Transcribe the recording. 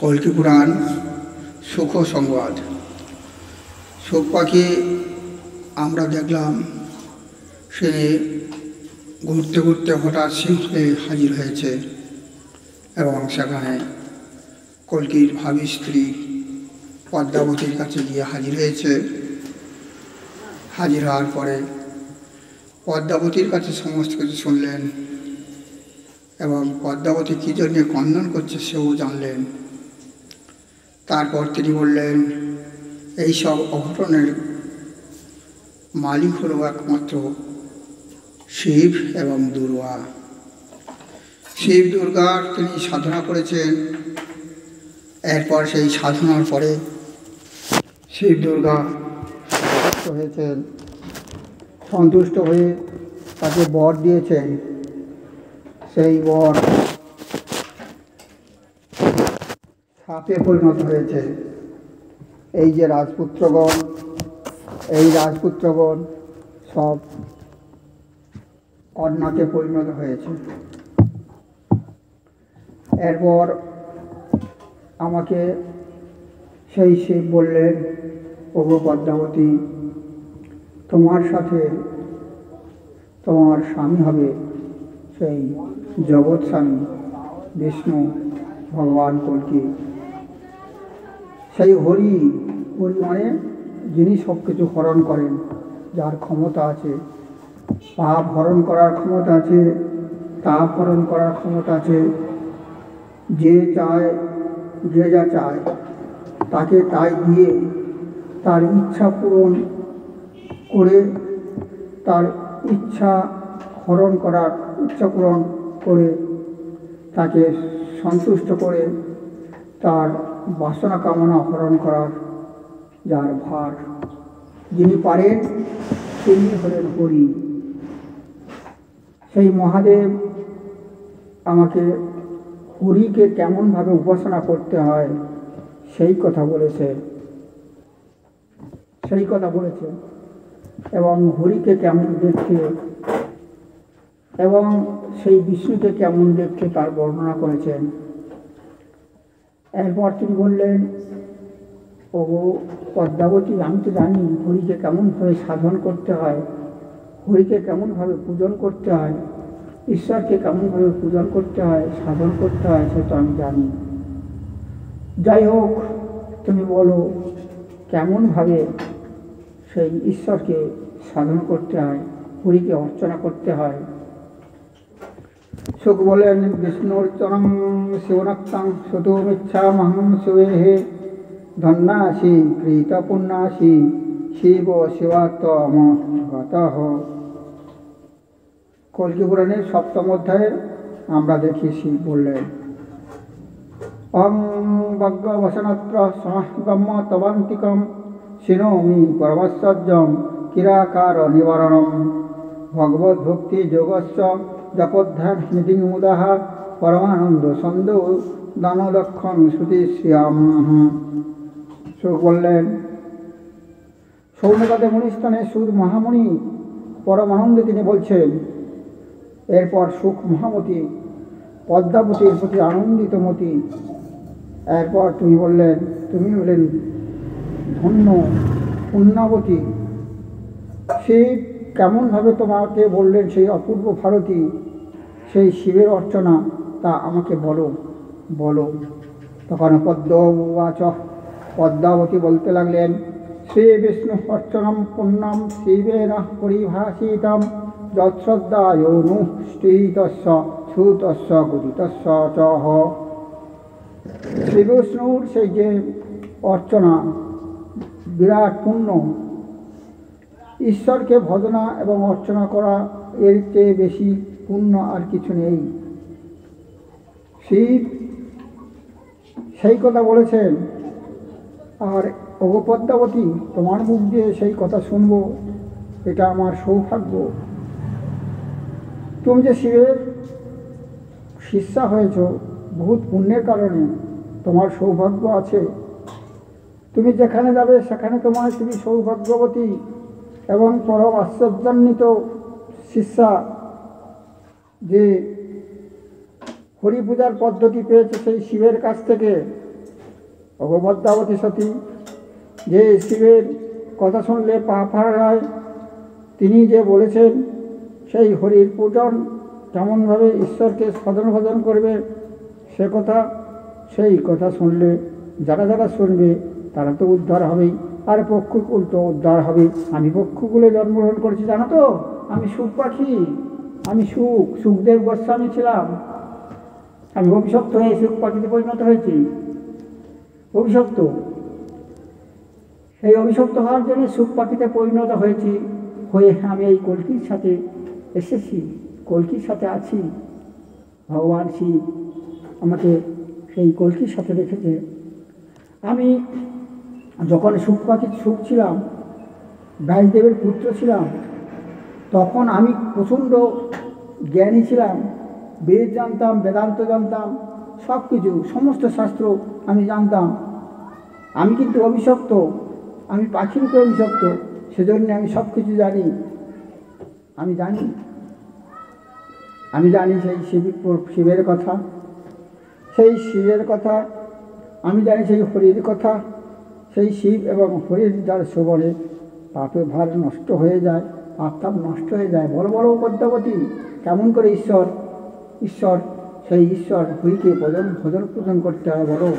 কল্কি পুরাণ সুখ সংবাদ। সুখ পাখি আমরা দেখলাম সে ঘুরতে ঘুরতে হঠাৎ সিংহে হাজির হয়েছে এবং সেখানে কল্কির ভাবী স্ত্রী পদ্মাবতীর কাছে গিয়ে হাজির হয়েছে। হাজির হওয়ার পরে পদ্মাবতীর কাছে সমস্ত কিছু শুনলেন এবং পদ্মাবতী কী জন্য ক্রন্দন করছে সেও জানলেন। তারপর তিনি বললেন, এই সব অঘটনের মালিক হল একমাত্র শিব এবং দুর্গা। শিব দুর্গার তিনি সাধনা করেছেন। এরপর সেই সাধনার পরে শিব দুর্গা সন্তুষ্ট হয়েছেন, সন্তুষ্ট হয়ে তাকে বর দিয়েছেন। সেই বর সাপে পরিণত হয়েছে। এই যে রাজপুত্রগণ, এই রাজপুত্রগণ সব কন্যাতে পরিণত হয়েছে। এরপর আমাকে সেই শিব বললেন, ওগো পদ্মাবতী, তোমার সাথে তোমার স্বামী হবে সেই জগৎ স্বামী বিষ্ণু ভগবান কল্কি। সেই হরি মানে যিনি সব কিছু হরণ করেন, যার ক্ষমতা আছে, পাপ হরণ করার ক্ষমতা আছে, তাপ হরণ করার ক্ষমতা আছে। যে চায়, যে যা চায় তাকে তাই দিয়ে তার ইচ্ছা পূরণ করে, তার ইচ্ছা হরণ করার, ইচ্ছা পূরণ করে তাকে সন্তুষ্ট করে তার বাসনা কামনা হরণ করার যার ভার, যিনি পারেন তিনি হলেন হরি। সেই মহাদেব আমাকে হরিকে কেমনভাবে উপাসনা করতে হয় সেই কথা বলেছে, এবং হরিকে কেমন দেখতে এবং সেই বিষ্ণুকে কেমন দেখতে তার বর্ণনা করেছেন। এরপর তিনি বললেন, ওগো পদ্মাবতী, আমি তো জানি হরিকে কেমনভাবে সাধন করতে হয়, হরিকে কেমনভাবে পূজন করতে হয়, ঈশ্বরকে কেমনভাবে পূজন করতে হয়, সাধন করতে হয়, সে তো আমি জানি। যাই হোক, তুমি বলো কেমনভাবে সেই ঈশ্বরকে সাধন করতে হয়, হরিকে অর্চনা করতে হয়। সুখ বলেন, বিষ্ণুর চরং শিবনক্তং সুতুমিচ্ছা মহং শিবে ধন্যাসি কৃত পুণ্যাসি শিব শিবাত্ম গতঃ। কল্কি পুরাণের 7ম অধ্যায়ে আমরা দেখি শিব বললেন, অং ভগবসনত্র সমগম্য তবান্তিকম শিনোমি পরমশ্বর্যম কিরাকার নিবারণম ভগবদ ভক্তি যোগস্য জপধ্যান স্মৃতি মুদাহ পরমানন্দ সন্দো দানদক্ষণ শ্রুতি শ্রিয়াম। সুখ বললেন, সৌনকাতে মুনিস্থানে সুদ মহামুনি পরমানন্দে তিনি বলছেন। এরপর সুখ মহামতি পদ্মাবতীর প্রতি আনন্দিত মতি। এরপর তুমি বললেন, তুমি হলেন ধন্য পুণ্যাবতী। শিব কেমনভাবে তোমাকে বললেন সেই অপূর্ব ভারতী, সেই শিবের অর্চনা তা আমাকে বলো। তখন পদ্মাবতী বলতে লাগলেন, শ্রী বিষ্ণু অর্চনম পুণ্যম শিবেন পরিভাষিতম যৎশ্রদ্ধায়োনুষ্ঠিতস্য শ্রুতস্য গুদিতস্য চ। শ্রী বিষ্ণুর সেই যে অর্চনা বিরাট পুণ্য, ঈশ্বরকে ভজনা এবং অর্চনা করা এর চেয়ে বেশি পুণ্য আর কিছু নেই। শিব সেই কথা বলেছেন। আর ওগো পদ্মাবতী, তোমার মুখ দিয়ে সেই কথা শুনবো, এটা আমার সৌভাগ্য। তুমি যে শিবের শিষ্যা হয়েছ বহুত পুণ্যের কারণে, তোমার সৌভাগ্য আছে। তুমি যেখানে যাবে সেখানে তুমি সৌভাগ্যবতী এবং পরম আশ্চর্যান্বিত শিষ্যা, যে হরি পূজার পদ্ধতি পেয়েছে সেই শিবের কাছ থেকে, ওগো পদ্মাবতী সতী, যে শিবের কথা শুনলে পাপ হারায়, তিনি যে বলেছেন সেই হরির পূজন কেমনভাবে ঈশ্বরকে সাধন ভজন করবে, সেই কথা শুনলে যারা যারা শুনবে তারা তো উদ্ধার হবেই, আর পক্ষীকুল তো উদ্ধার হবে। আমি পক্ষীকুলে জন্মগ্রহণ করেছি জানো তো, আমি সুখ পাখি, আমি সুখদেব গোস্বামী ছিলাম। আমি অভিশপ্ত হয়ে সুখ পাখিতে পরিণত হয়েছি, অভিশপ্ত। এই অভিশপ্ত হওয়ার জন্য সুখ পাখিতে পরিণত হয়েছি, হয়ে আমি এই কলকির সাথে এসেছি, কলকির সাথে আছি। ভগবান শিব আমাকে সেই কলকির সাথে রেখেছে। আমি যখন সুখ পাখির সুখ ছিলাম, ব্যাসদেবের পুত্র ছিলাম, তখন আমি প্রচণ্ড জ্ঞানী ছিলাম, বেদ জানতাম, বেদান্ত জানতাম, সব কিছু সমস্ত শাস্ত্র আমি জানতাম। আমি কিন্তু অভিশপ্ত, আমি পাখির উপরে অভিশপ্ত, সেজন্য আমি সব কিছু জানি। আমি জানি সেই শিবের কথা, সেই শিবের কথা আমি জানি, সেই হরির কথা। সেই শিব এবং হরির যার শোভনে পাপের ভার নষ্ট হয়ে যায়, পাপ নষ্ট হয়ে যায়। বড় বড় পদ্মাবতী, কেমন করে ঈশ্বর সেই ঈশ্বর হরিকে ভজন করতে হয় বলো।